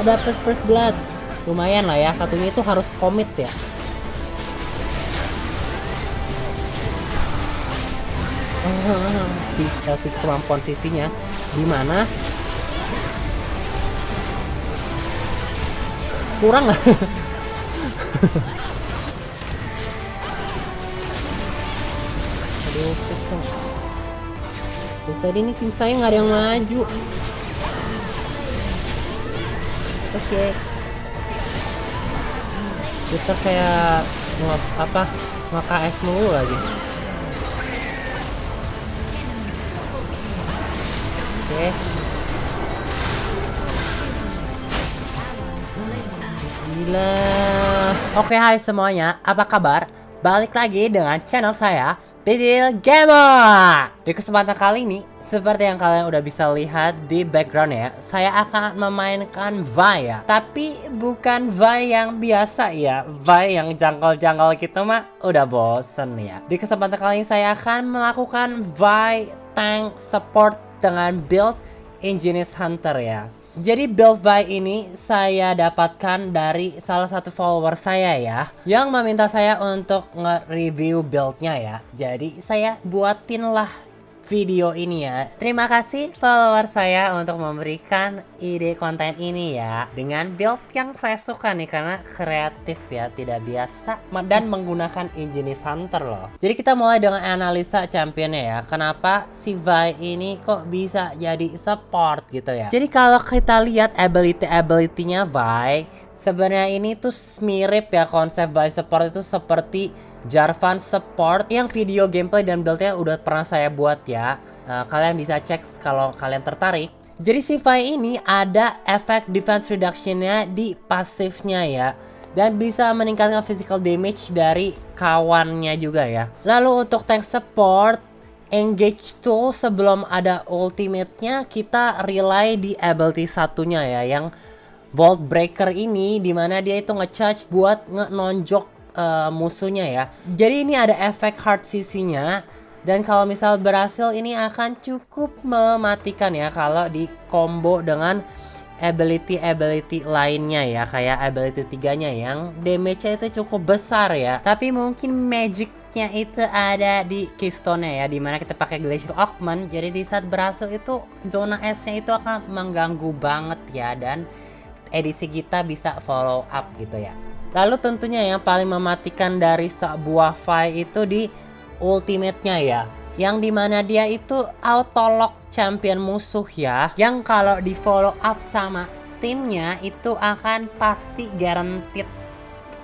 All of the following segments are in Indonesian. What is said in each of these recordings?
Dapat first blood. Lumayan lah ya, satunya itu harus komit ya. Si kemampuan sisinya gimana? Kurang lah. Aduh, susah. Terus tadi nih tim saya nggak ada yang maju. Oke. Kita kayak nge-KS mulu lagi. Oke. Gila. Oke, hai semuanya, apa kabar? Balik lagi dengan channel saya, Pidil Gamer. Di kesempatan kali ini, seperti yang kalian udah bisa lihat di background ya, saya akan memainkan Vi ya. Tapi bukan Vi yang biasa ya, Vi yang jangkol-jangkol gitu mah udah bosen ya. Di kesempatan kali ini saya akan melakukan Vi tank support dengan build Engineers Hunter ya. Jadi build Vi ini saya dapatkan dari salah satu follower saya ya, yang meminta saya untuk nge-review buildnya ya. Jadi saya buatin lah video ini ya. Terima kasih follower saya untuk memberikan ide konten ini ya, dengan build yang saya suka nih karena kreatif ya, tidak biasa dan menggunakan Engineers Hunter loh. Jadi kita mulai dengan analisa championnya ya. Kenapa si Vi ini kok bisa jadi support gitu ya. Jadi kalau kita lihat ability-nya Vi, sebenarnya ini tuh mirip ya, konsep Vi support itu seperti Jarvan support yang video gameplay dan buildnya udah pernah saya buat ya. Kalian bisa cek kalau kalian tertarik. Jadi si Vi ini ada efek defense reductionnya di pasifnya ya, dan bisa meningkatkan physical damage dari kawannya juga ya. Lalu untuk tank support, engage tool sebelum ada ultimate-nya kita rely di ability satunya ya, yang Bolt Breaker ini, dimana dia itu nge-charge buat nge-nonjok musuhnya ya. Jadi ini ada efek hard CC-nya, dan kalau misal berhasil ini akan cukup mematikan ya kalau di combo dengan ability lainnya ya, kayak ability 3-nya yang damage-nya itu cukup besar ya. Tapi mungkin magic-nya itu ada di keystone-nya ya, dimana kita pakai Glacial Augment. Jadi di saat berhasil itu zona S-nya itu akan mengganggu banget ya, dan edisi kita bisa follow up gitu ya. Lalu tentunya yang paling mematikan dari sebuah Vi itu di ultimate-nya ya, yang dimana dia itu auto lock champion musuh ya, yang kalau di follow up sama timnya itu akan pasti guaranteed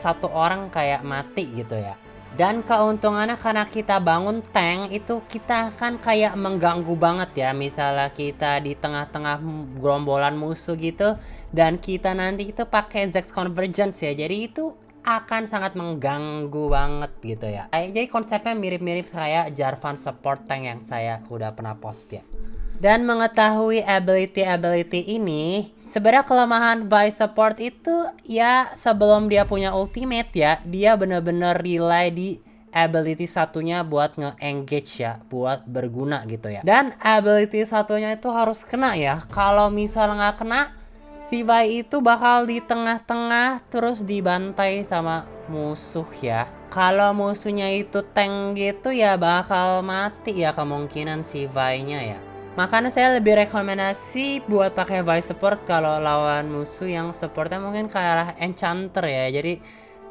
satu orang kayak mati gitu ya. Dan keuntungannya karena kita bangun tank itu kita akan kayak mengganggu banget ya. Misalnya kita di tengah-tengah gerombolan musuh gitu, dan kita nanti itu pakai Zex Convergence ya, jadi itu akan sangat mengganggu banget gitu ya. Jadi konsepnya mirip-mirip kayak Jarvan support tank yang saya udah pernah post ya. Dan mengetahui ability ini, sebenarnya kelemahan Vi support itu ya, sebelum dia punya ultimate ya, dia bener-bener rely di ability satunya buat nge-engage ya, buat berguna gitu ya. Dan ability satunya itu harus kena ya. Kalau misalnya nggak kena, si Vi itu bakal di tengah-tengah terus dibantai sama musuh ya. Kalau musuhnya itu tank gitu ya bakal mati ya kemungkinan si Vi-nya ya. Makanya saya lebih rekomendasi buat pakai Vi support kalau lawan musuh yang supportnya mungkin ke arah enchanter ya. Jadi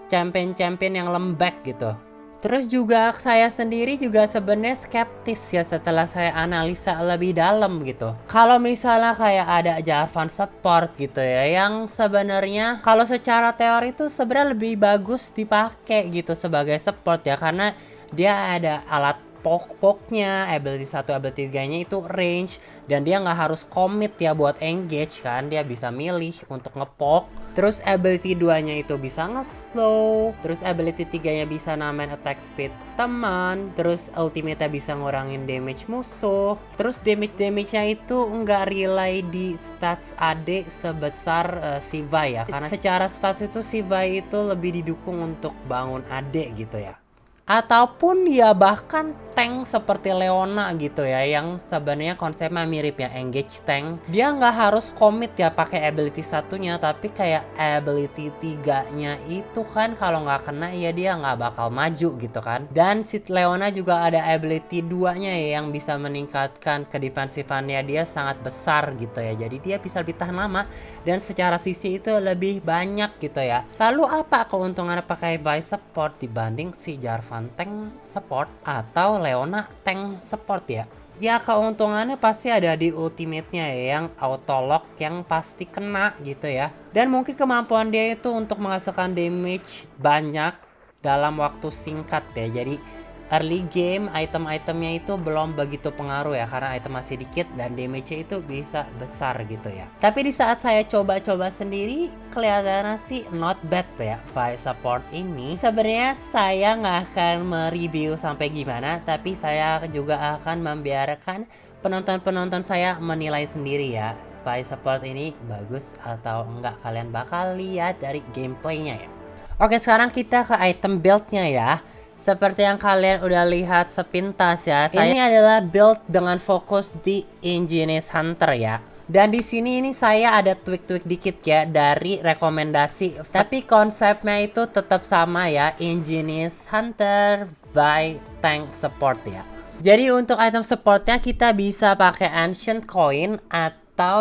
champion-champion yang lembek gitu. Terus juga saya sendiri juga sebenarnya skeptis ya setelah saya analisa lebih dalam gitu. Kalau misalnya kayak ada Jarvan support gitu ya, yang sebenarnya kalau secara teori itu sebenarnya lebih bagus dipakai gitu sebagai support ya, karena dia ada alat pokoknya, ability 1, ability 3-nya itu range, dan dia nggak harus commit ya buat engage kan, dia bisa milih untuk ngepok. Terus ability 2-nya itu bisa nge-slow, terus ability 3-nya bisa namain attack speed teman, terus ultimate-nya bisa ngurangin damage musuh. Terus damage-nya itu nggak rely di stats AD sebesar si Vi ya, karena secara stats itu si Vi itu lebih didukung untuk bangun AD gitu ya. ataupun ya bahkan tank seperti Leona gitu ya, yang sebenarnya konsepnya mirip ya, engage tank. Dia nggak harus commit ya pakai ability satunya, tapi kayak ability 3-nya itu kan kalau nggak kena ya dia nggak bakal maju gitu kan. Dan si Leona juga ada ability 2-nya ya, yang bisa meningkatkan kedefensifannya dia sangat besar gitu ya. Jadi dia bisa lebih tahan lama dan secara sisi itu lebih banyak gitu ya. Lalu apa keuntungannya pakai Vi support dibanding si Jarvan tank support atau Leona tank support ya? Ya keuntungannya pasti ada di ultimate-nya ya, yang auto lock yang pasti kena gitu ya. Dan mungkin kemampuan dia itu untuk menghasilkan damage banyak dalam waktu singkat ya. Jadi early game item-itemnya itu belum begitu pengaruh ya, karena item masih dikit dan damage-nya itu bisa besar gitu ya. Tapi di saat saya coba-coba sendiri kelihatannya sih not bad ya Vi support ini. Sebenarnya saya nggak akan mereview sampai gimana, tapi saya juga akan membiarkan penonton-penonton saya menilai sendiri ya, Vi support ini bagus atau enggak. Kalian bakal lihat dari gameplaynya ya. Oke, sekarang kita ke item build-nya ya. Seperti yang kalian udah lihat sepintas ya, ini adalah build dengan fokus di Engine's Hunter ya. Dan di sini ini saya ada tweak-tweak dikit ya dari rekomendasi, tapi konsepnya itu tetap sama ya, Engine's Hunter by Tank Support ya. Jadi untuk item supportnya kita bisa pakai Ancient Coin atau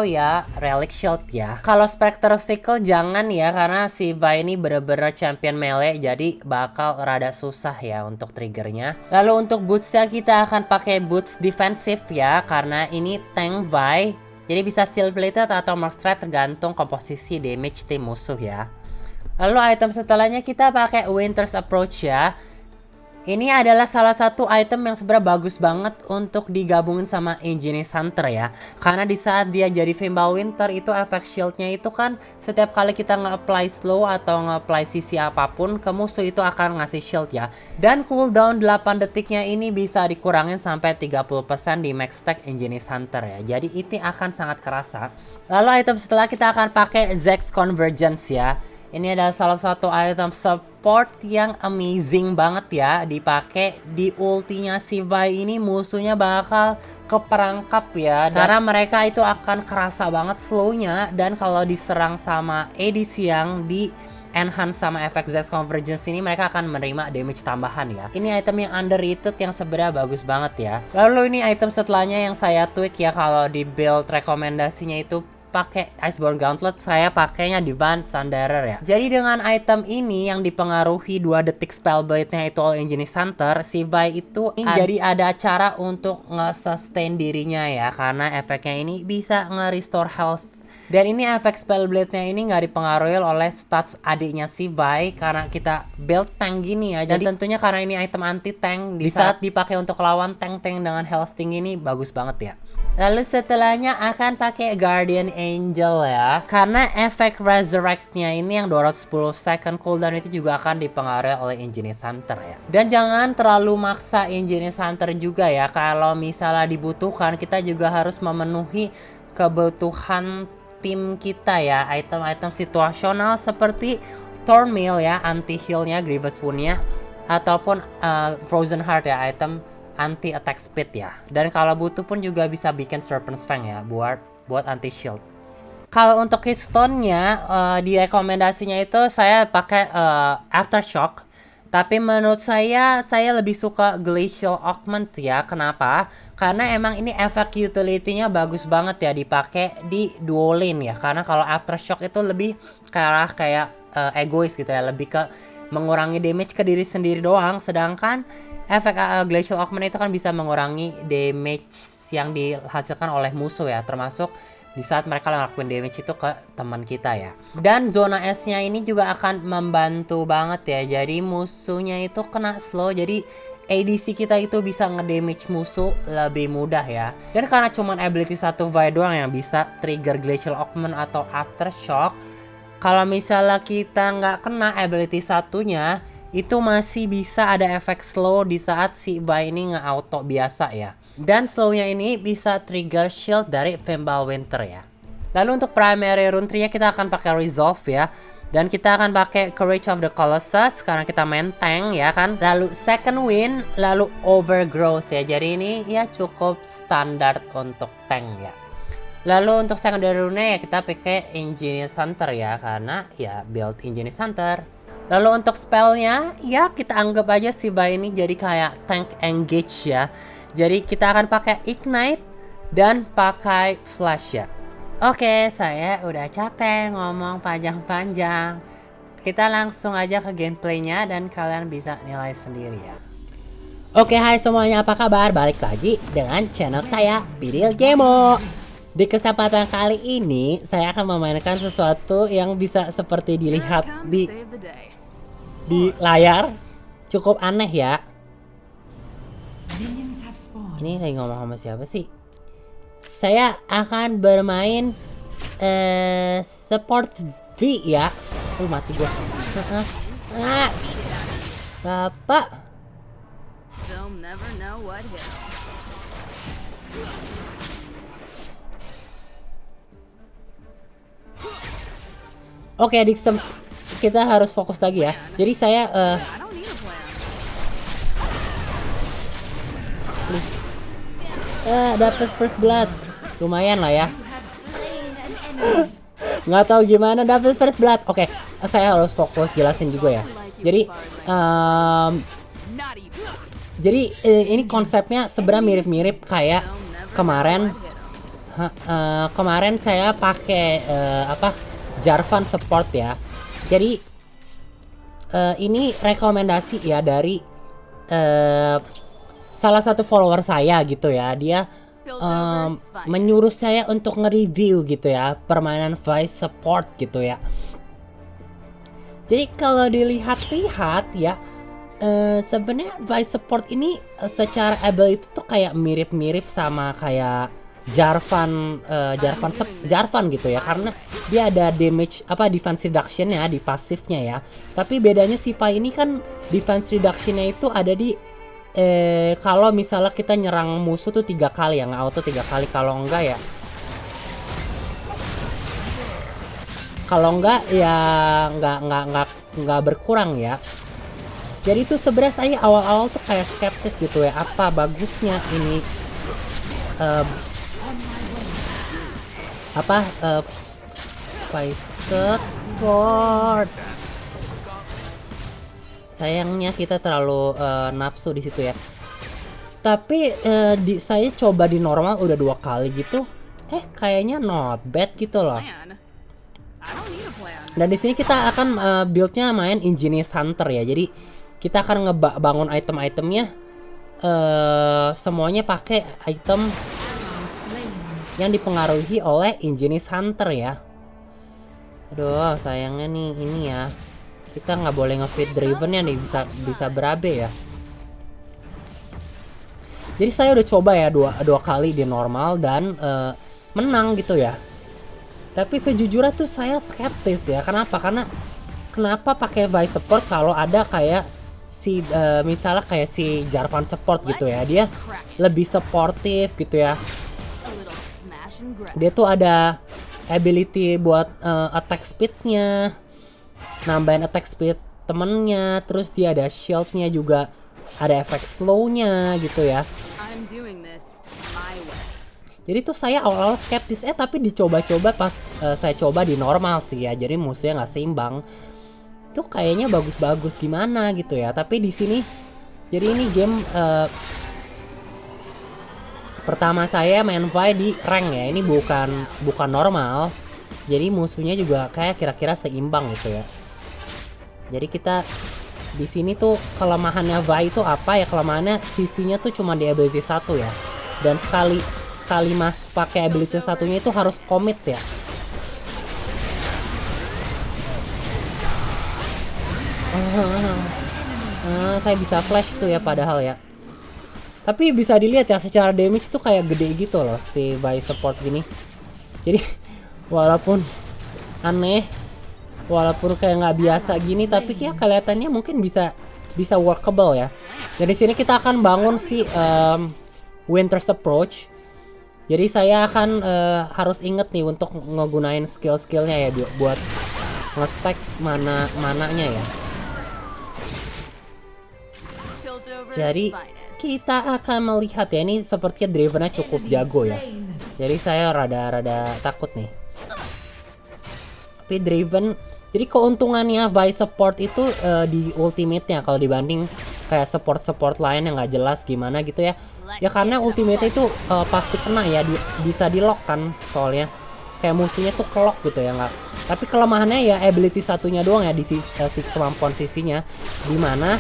ya Relic Shield ya. Kalau Spectre Sickle jangan ya, karena si Vi ini bener-bener champion melee, jadi bakal rada susah ya untuk triggernya. Lalu untuk bootsnya kita akan pakai boots defensif ya, karena ini tank Vi, jadi bisa steel plated atau mark straight tergantung komposisi damage tim musuh ya. Lalu item setelahnya kita pakai Winter's Approach ya. Ini adalah salah satu item yang sebenarnya bagus banget untuk digabungin sama Engine's Hunter ya. Karena di saat dia jadi Fimbulwinter itu efek shieldnya itu kan setiap kali kita nge-apply slow atau nge-apply sisi apapun ke musuh itu akan ngasih shield ya. Dan cooldown 8 detiknya ini bisa dikurangin sampai 30% di max stack Engine's Hunter ya. Jadi ini akan sangat kerasa. Lalu item setelah kita akan pakai Zex Convergence ya. Ini adalah salah satu item support yang amazing banget ya, dipakai di ultinya si Vi ini musuhnya bakal keperangkap ya, karena mereka itu akan kerasa banget slownya, dan kalau diserang sama ADC yang di enhance sama efek Zex Convergence ini mereka akan menerima damage tambahan ya. Ini item yang underrated yang sebenarnya bagus banget ya. Lalu ini item setelahnya yang saya tweak ya, kalau di build rekomendasinya itu pakai Iceborne Gauntlet, saya pakainya di Van Sanderer ya. Jadi dengan item ini yang dipengaruhi 2 detik spellblade-nya itu All Engine's Hunter, si Vi itu jadi ada cara untuk nge-sustain dirinya ya, karena efeknya ini bisa nge-restore health. Dan ini efek spellblade-nya ini nggak dipengaruhi oleh stats adiknya si Vi, karena kita build tank gini ya. Jadi tentunya karena ini item anti tank, di saat dipakai untuk lawan tank-tank dengan health tinggi ini bagus banget ya. Lalu setelahnya akan pakai Guardian Angel ya, karena efek Resurrect-nya ini yang 210 second cooldown itu juga akan dipengaruhi oleh Engine's Hunter ya. Dan jangan terlalu maksa Engine's Hunter juga ya, kalau misalnya dibutuhkan kita juga harus memenuhi kebutuhan tim kita ya, item-item situasional seperti Thornmail ya, anti healnya, Grievous Wound-nya, ataupun Frozen Heart ya, item anti attack speed ya. Dan kalau butuh pun juga bisa bikin Serpent's Fang ya, buat anti shield. Kalau untuk keystone-nya di rekomendasinya itu saya pakai Aftershock. Tapi menurut saya lebih suka Glacial Augment ya. Kenapa? Karena emang ini efek utility-nya bagus banget ya dipakai di dual lane ya. Karena kalau Aftershock itu lebih kayak egois gitu ya, lebih ke mengurangi damage ke diri sendiri doang. Sedangkan efek Glacial Augment itu kan bisa mengurangi damage yang dihasilkan oleh musuh ya, termasuk di saat mereka ngelakuin damage itu ke teman kita ya. Dan zona S-nya ini juga akan membantu banget ya, jadi musuhnya itu kena slow, jadi ADC kita itu bisa ngedamage musuh lebih mudah ya. Dan karena cuman ability satu Vi doang yang bisa trigger Glacial Augment atau Aftershock, kalau misalnya kita nggak kena ability satunya, itu masih bisa ada efek slow di saat si Vi ini nge-auto biasa ya. Dan slownya ini bisa trigger shield dari Fimbulwinter ya. Lalu untuk primary rune tree-nya kita akan pakai Resolve ya. Dan kita akan pakai Courage of the Colossus karena kita main tank ya kan. Lalu Second Wind, lalu Overgrowth ya. Jadi ini ya cukup standar untuk tank ya. Lalu untuk secondary rune ya kita pakai Ingenious Hunter ya, karena ya build Ingenious Hunter. Lalu untuk spellnya ya kita anggap aja si Bai ini jadi kayak tank engage ya. Jadi kita akan pakai Ignite dan pakai Flash ya. Oke, saya udah capek ngomong panjang-panjang. Kita langsung aja ke gameplaynya dan kalian bisa nilai sendiri ya. Oke, hai semuanya, apa kabar? Balik lagi dengan channel saya, Pidil Gemo. Di kesempatan kali ini, saya akan memainkan sesuatu yang bisa seperti dilihat di layar. Cukup aneh ya. Ini lagi ngomong sama siapa sih? Saya akan bermain support V ya. Mati gua. Bapak. Oke, adik, kita harus fokus lagi ya. Jadi saya dapat first blood. Lumayan lah ya. Nggak tahu gimana dapat first blood. Oke, saya harus fokus jelasin juga ya. Jadi ini konsepnya sebenarnya mirip-mirip kayak kemarin. Kemarin saya pakai Jarvan support ya. Jadi ini rekomendasi ya dari salah satu follower saya gitu ya. Dia menyuruh saya untuk nge-review gitu ya permainan Vice support gitu ya. Jadi kalau dilihat-lihat ya sebenarnya Vice support ini secara ability tuh kayak mirip-mirip sama kayak Jarvan gitu ya, karena dia ada damage defense reduction ya di pasifnya ya. Tapi bedanya si Vi ini kan defense reductionnya itu ada di kalau misalnya kita nyerang musuh tuh 3 kali ya, nggak auto 3 kali. Kalau enggak ya nggak berkurang ya. Jadi tuh sebenarnya saya awal-awal tuh kayak skeptis gitu ya, apa bagusnya ini Vice support. Sayangnya kita terlalu nafsu di situ ya. Tapi saya coba di normal udah 2 kali gitu. Kayaknya not bad gitu loh. Dan di sini kita akan buildnya main Ingenious Hunter ya. Jadi kita akan ngebangun item-itemnya. Semuanya pakai item yang dipengaruhi oleh Ingenious Hunter ya. Aduh, sayangnya nih ini ya. Kita nggak boleh nge-feed driven ya nih, bisa berabe ya. Jadi saya udah coba ya dua kali di normal dan menang gitu ya. Tapi sejujurnya tuh saya skeptis ya. Kenapa pakai Vice support kalau ada kayak si misalnya kayak si Jarvan support gitu ya. Dia lebih supportive gitu ya. Dia tuh ada ability buat attack speednya, nambahin attack speed temennya, terus dia ada shieldnya juga, ada efek slownya gitu ya. Jadi tuh saya awal-awal skeptis tapi dicoba-coba pas saya coba di normal sih ya, jadi musuhnya nggak seimbang. Tuh kayaknya bagus-bagus gimana gitu ya. Tapi di sini jadi ini game pertama saya main Vi di rank ya. Ini bukan normal. Jadi musuhnya juga kayak kira-kira seimbang gitu ya. Jadi kita di sini tuh kelemahannya Vi itu apa ya? Kelemahannya CC-nya tuh cuma di ability 1 ya. Dan sekali masuk pakai ability satunya itu harus commit ya. Saya bisa flash tuh ya padahal ya. Tapi bisa dilihat ya secara damage tuh kayak gede gitu loh si Vi support gini. Jadi walaupun aneh, walaupun kayak nggak biasa gini, tapi ya kelihatannya mungkin bisa workable ya. Jadi sini kita akan bangun si Winter's Approach. Jadi saya akan harus inget nih untuk ngegunain skill-skillnya ya buat nge-stack mananya ya. Jadi kita akan melihat ya, ini sepertinya Draven-nya cukup jago ya. Jadi saya rada takut nih. Tapi Draven, jadi keuntungannya Vi support itu di ultimate-nya kalau dibanding kayak support lain yang nggak jelas gimana gitu ya. Ya karena ultimate itu pasti kena ya, bisa di lock kan soalnya. Kayak musuhnya tuh kelok gitu ya nggak. Tapi kelemahannya ya ability satunya doang ya di kemampuan sisinya, dimana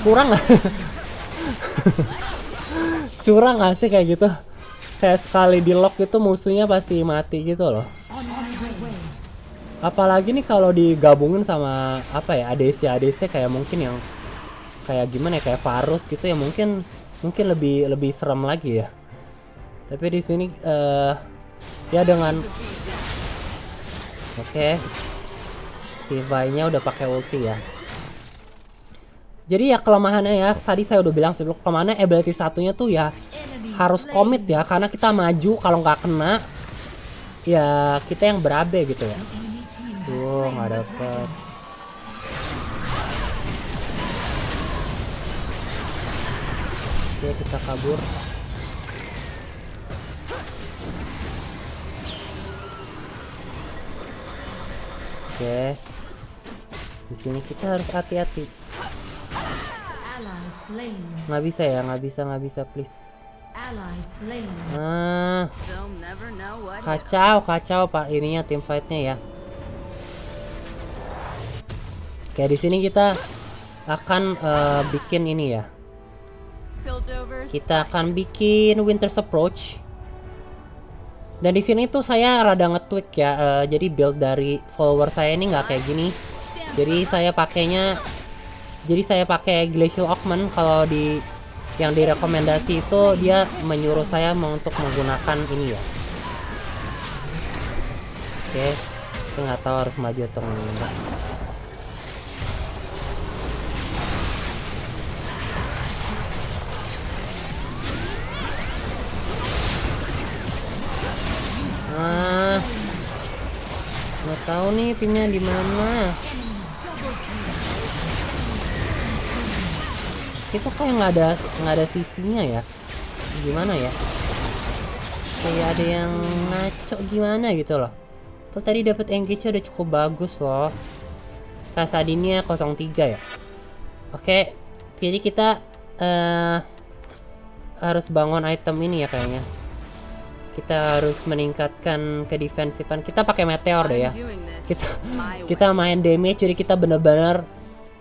kurang nggak? Curang gak sih kayak gitu? Kayak sekali di lock itu musuhnya pasti mati gitu loh. Apalagi nih kalau digabungin sama apa ya, ADC kayak mungkin yang kayak gimana ya, kayak Varus gitu ya, mungkin lebih serem lagi ya. Tapi di sini ya dengan si Vi-nya udah pakai ulti ya. Jadi ya kelemahannya ya, tadi saya udah bilang sebelum, kelemahannya ability satunya tuh ya harus komit ya, karena kita maju kalau nggak kena ya kita yang berabe gitu ya. Tuh nggak dapet. Oke, kita kabur. Oke, di sini kita harus hati-hati. Nggak bisa please. Kacau pak ininya, tim fightnya ya. Oke, di sini kita akan bikin ini ya. Kita akan bikin Winter's Approach. Dan di sini tuh saya rada nge-tweak ya. Jadi build dari follower saya ini nggak kayak gini. Jadi saya pakai Glacial Augment. Kalau yang direkomendasi itu dia menyuruh saya untuk menggunakan ini ya. Oke, saya nggak tahu harus maju atau enggak. Nggak tahu nih timnya di mana. Itu kayak nggak ada sisinya ya, gimana ya, kayak ada yang ngaco gimana gitu loh. Kalau tadi dapat engage udah cukup bagus loh. Kasadinya 03 ya. Oke, jadi kita harus bangun item ini ya kayaknya. Kita harus meningkatkan ke defensifan. Kita pakai meteor deh ya. Kita main damage, jadi kita bener-bener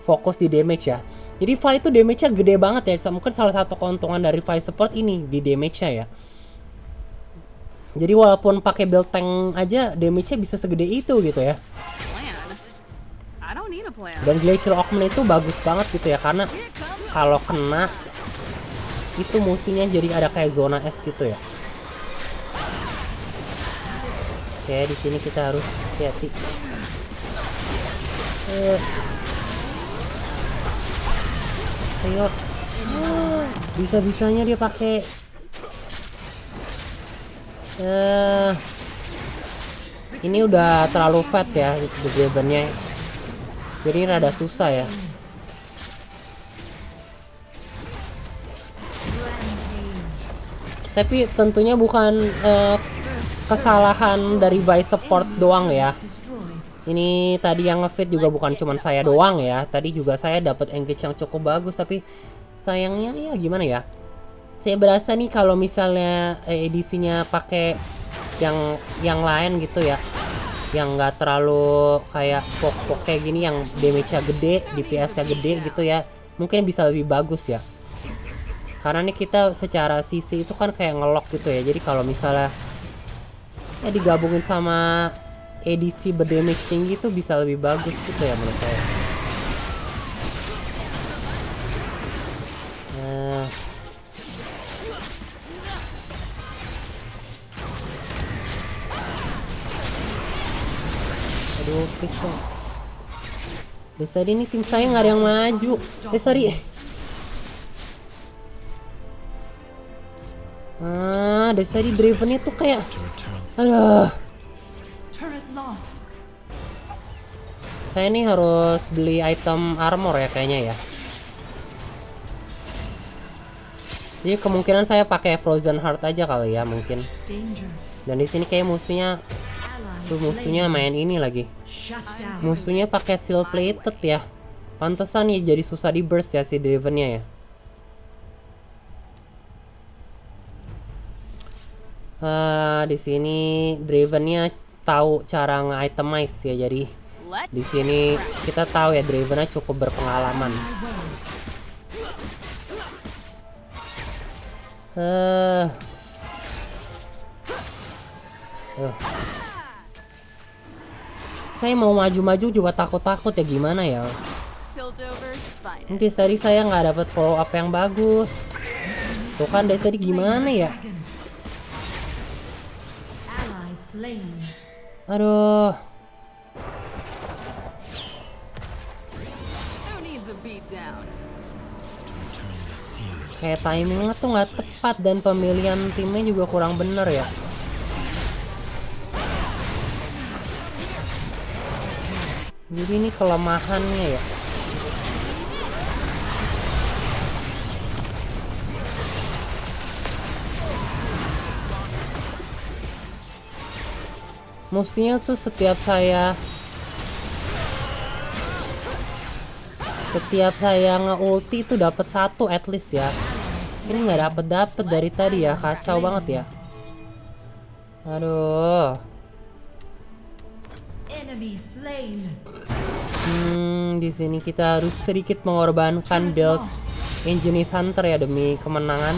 fokus di damage ya. Jadi Vi itu damage-nya gede banget ya. Mungkin salah satu keuntungan dari Vi support ini di damage-nya ya. Jadi walaupun pakai build tank aja damage-nya bisa segede itu gitu ya. Dan Glacial Augment itu bagus banget gitu ya, karena kalau kena itu musuhnya jadi ada kayak zona es gitu ya. Oke, di sini kita harus hati-hati. Ayo. Bisa-bisanya dia pakai ini udah terlalu fat ya Draven-nya. Jadi rada susah ya. Tapi tentunya bukan kesalahan dari Vi support doang ya. Ini tadi yang ngefit juga bukan cuman saya doang ya. Tadi juga saya dapat engage yang cukup bagus, tapi sayangnya ya gimana ya. Saya berasa nih kalau misalnya edisinya pakai yang lain gitu ya, yang nggak terlalu kayak pok kayak gini, yang damage-nya gede, DPS-nya gede gitu ya, mungkin bisa lebih bagus ya. Karena nih kita secara sisi itu kan kayak ngelok gitu ya. Jadi kalau misalnya ya digabungin sama edisi berdamage tinggi itu bisa lebih bagus gitu ya menurut saya. Aduh, please. Desari ini tim saya nggak ada yang maju. Desari. Desari Draven-nya tuh kayak Aduh, Turret lost. saya ini harus beli item armor ya kayaknya ya. Jadi kemungkinan saya pakai Frozen Heart aja kali ya mungkin. Danger. Dan di sini kayak musuhnya tuh musuhnya main ini lagi. Shut down. Musuhnya pakai seal plated ya. Pantesan ya jadi susah di burst ya si Dravennya ya. Di sini Dravennya tahu cara nge-itemize ya. Jadi di sini kita tahu ya Dravennya cukup berpengalaman. Saya mau maju-maju juga takut-takut ya gimana ya. Nanti tadi saya nggak dapat follow up yang bagus. Tuh kan dari tadi gimana ya? Ally slain. Aduh. Kayak timingnya tuh nggak tepat dan pemilihan timnya juga kurang bener ya. Jadi ini kelemahannya ya. Mestinya tuh setiap saya nge-ulti itu dapat satu at least ya. Ini nggak dapet dari tadi ya, kacau banget ya. Aduh. Enemy slain. Di sini kita harus sedikit mengorbankan build Engineer Hunter ya demi kemenangan.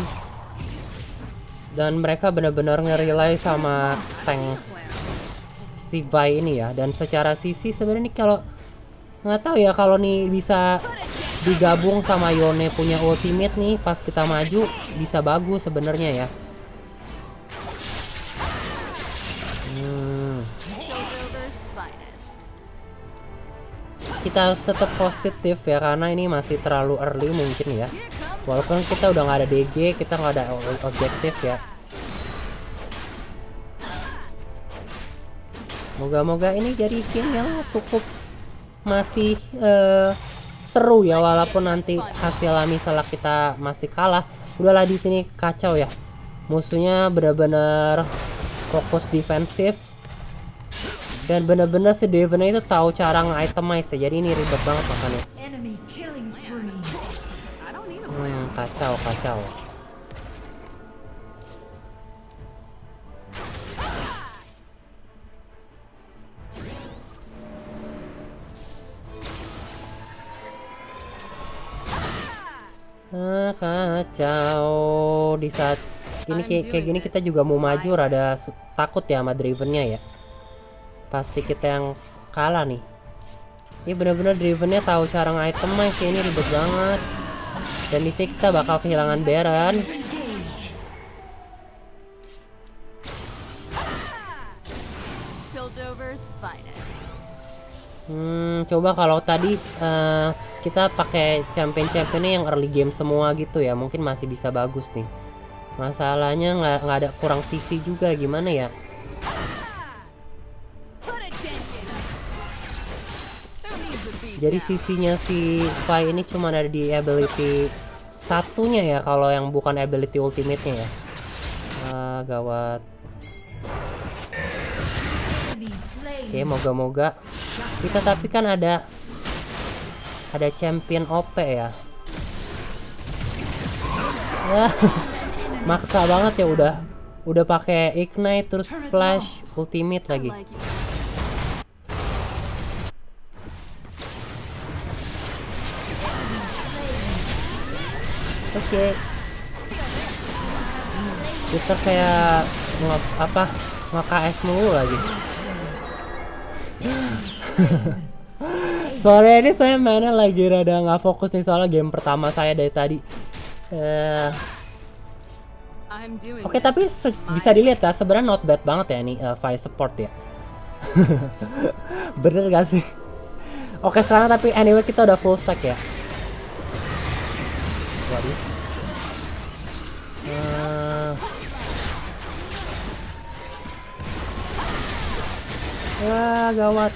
Dan mereka benar-benar nge-rely sama tank si Vi ini ya. Dan secara sisi sebenarnya kalau nggak tahu ya kalau nih bisa digabung sama Yone punya ultimate nih pas kita maju bisa bagus sebenarnya ya. Kita harus tetap positif ya karena ini masih terlalu early mungkin ya. Walaupun kita udah nggak ada DG, kita nggak ada objektif ya. Moga-moga ini jadi game yang cukup masih seru ya walaupun nanti hasilnya misalnya kita masih kalah. Udahlah di sini kacau ya. Musuhnya benar-benar fokus defensif. Dan bener-bener si Dravennya itu tahu cara nge-itemize ya. Jadi ini ribet banget makanya. Enemy killing spree. Kacau. Kacau. Di saat ini kayak gini kita juga mau maju rada takut ya sama Dravennya ya. Pasti kita yang kalah nih. Ini bener-bener Dravennya tahu cara nge-itemize ya, ini ribet banget. Dan di sini kita bakal kehilangan Baron. Coba kalau tadi kita pakai champion-championnya yang early game semua gitu ya, mungkin masih bisa bagus nih. Masalahnya nggak ada kurang CV juga gimana ya? Jadi sisinya si Vi ini cuma ada di ability satunya ya kalau yang bukan ability ultimate-nya ya. Gawat. Oke, moga-moga kita tapi kan ada champion OP ya. Maksa banget ya udah pakai ignite terus flash ultimate lagi. Oke. Kita kayak nge-KS mulu lagi. Sore ini saya mainnya lagi rada nggak fokus nih soalnya game pertama saya dari tadi. Oke, tapi bisa dilihat ya sebenarnya not bad banget ya nih Vi support ya. Bener gak sih? Oke, sekarang tapi anyway kita udah full stack ya. Waduh. Wah, gawat.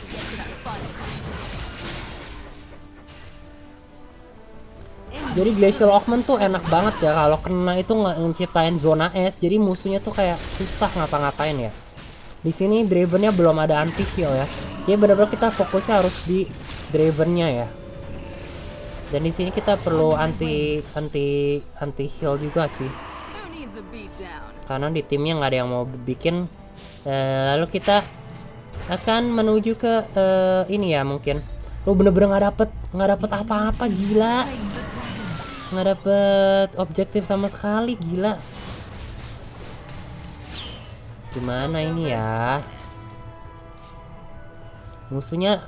Jadi Glacial Augment tuh enak banget ya, kalau kena itu nggak ngeciptain zona es, jadi musuhnya tuh kayak susah ngapa-ngapain ya. Di sini Dravennya belum ada anti heal ya. Jadi benar-benar kita fokusnya harus di Dravennya ya. Dan di sini kita perlu anti heal juga sih. Karena di timnya nggak ada yang mau bikin. Lalu kita akan menuju ke ini ya mungkin. Lu bener-bener nggak dapet apa-apa, gila. Nggak dapet objektif sama sekali, gila. Gimana ini ya? Musuhnya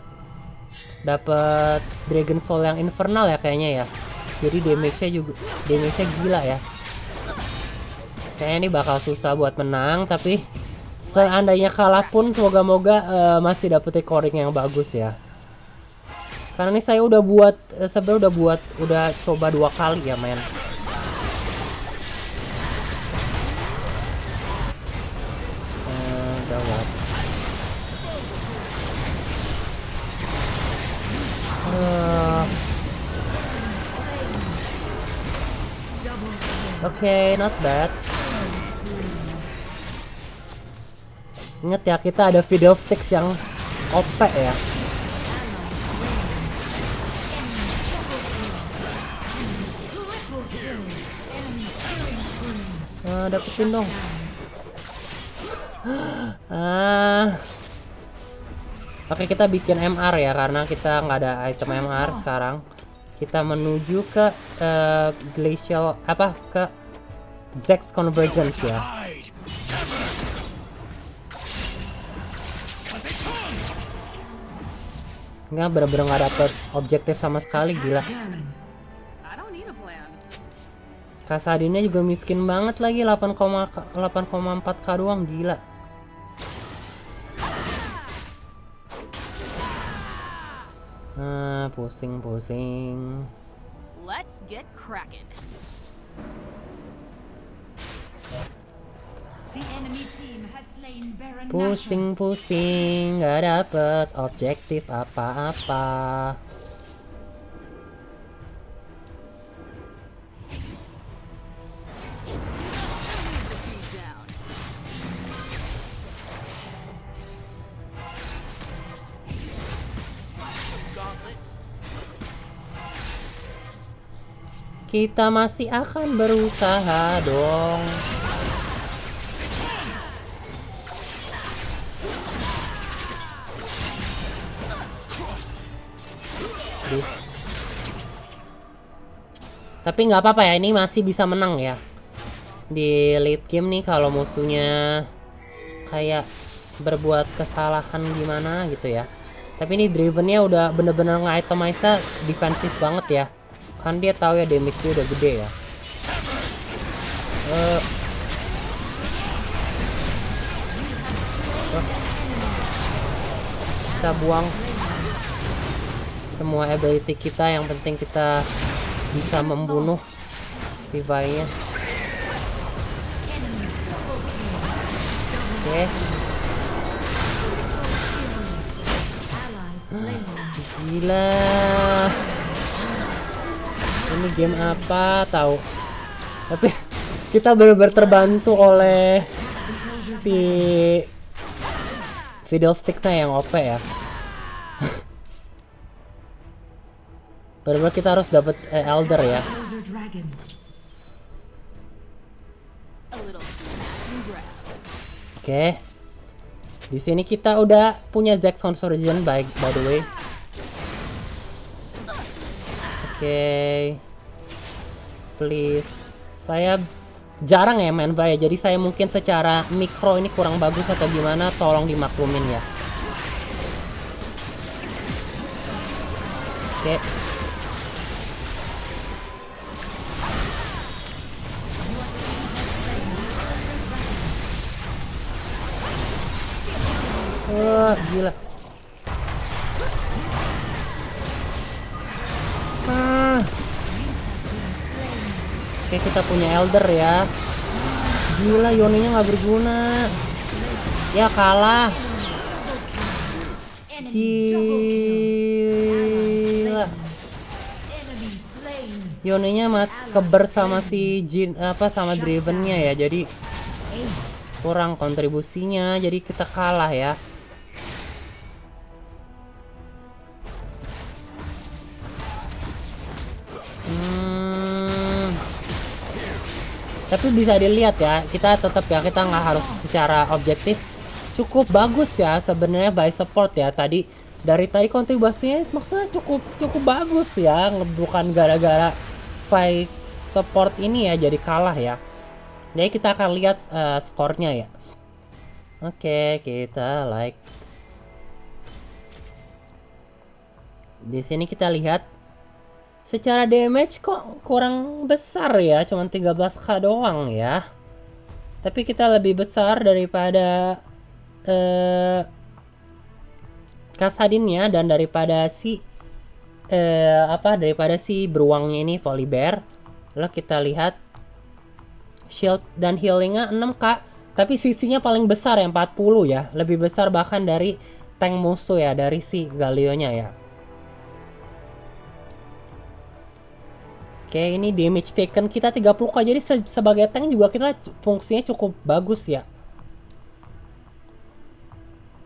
dapat Dragon Soul yang infernal ya kayaknya ya. Jadi damage-nya gila ya. Kayaknya ini bakal susah buat menang, tapi seandainya kalah pun semoga-moga masih dapet recording yang bagus ya. Karena ini saya udah buat sebenarnya udah coba 2 kali ya main. Gawat. Oke, not bad. Ingat ya, kita ada Fiddlesticks yang OP ya. Dapetin dong. Oke, kita bikin MR ya, karena kita nggak ada item MR sekarang. Kita menuju ke Glacial ke Zex Convergence ya. Nggak, bener-bener nggak dapet objektif sama sekali, gila. Kasadinnya juga miskin banget lagi, 8,4k doang, gila. Pusing. Let's get cracking. The enemy team has slain Baron Nashor. Pusing, nggak dapet objektif apa-apa. Kita masih akan berusaha dong. Tapi nggak apa-apa ya, ini masih bisa menang ya. Di late game nih kalau musuhnya kayak berbuat kesalahan gimana gitu ya. Tapi ini Dravennya udah bener-bener nge-itemize defensif banget ya. Kan dia tahu ya damage-nya udah gede ya. Kita buang semua ability kita, yang penting kita bisa membunuh Levi-nya. Oke. Gila. Ini game apa tahu? Tapi kita benar-benar terbantu oleh si Fiddlestick-nya yang OP ya. Benar-benar kita harus dapat Elder ya. Oke. Di sini kita udah punya Zex Conversion by the way. Oke. Please. Saya jarang ya main Bay, jadi saya mungkin secara mikro ini kurang bagus atau gimana, tolong dimaklumin ya. Oke. Gila. Oke, kita punya Elder ya. Gila, Yoninya nggak berguna. Ya kalah. Gila. Yone-nya keber sama si Jin sama Driven-nya ya. Jadi kurang kontribusinya. Jadi kita kalah ya. Tapi bisa dilihat ya, kita tetap ya, kita nggak harus secara objektif, cukup bagus ya sebenarnya by support ya. Tadi dari tadi kontribusinya maksudnya cukup bagus ya, bukan gara-gara fight support ini ya jadi kalah ya. Jadi kita akan lihat skornya ya. Oke, kita like. Di sini kita lihat secara damage kok kurang besar ya, cuman 13k doang ya. Tapi kita lebih besar daripada Kassadinnya dan daripada si beruangnya ini Volibear. Lalu kita lihat shield dan healingnya 6k, tapi sisinya paling besar ya 40 ya, lebih besar bahkan dari tank musuh ya, dari si Galio-nya ya. Oke, ini damage taken kita 30k, jadi sebagai tank juga kita fungsinya cukup bagus ya.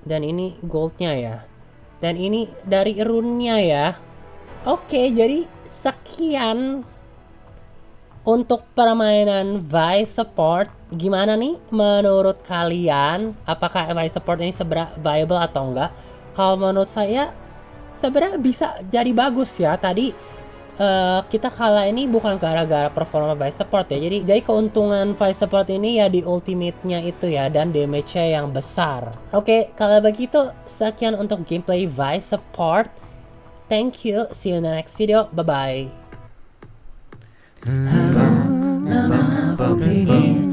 Dan ini goldnya ya. Dan ini dari rune-nya ya. Oke, jadi sekian untuk permainan Vi Support. Gimana nih menurut kalian? Apakah Vi Support ini sebenarnya viable atau enggak? Kalau menurut saya sebenarnya bisa jadi bagus ya. Tadi kita kalah ini bukan gara-gara performa Vi Support ya. Jadi keuntungan Vi Support ini ya di ultimate-nya itu ya, dan damage-nya yang besar. Oke, kalau begitu sekian untuk gameplay Vi Support. Thank you, see you in the next video. Bye bye.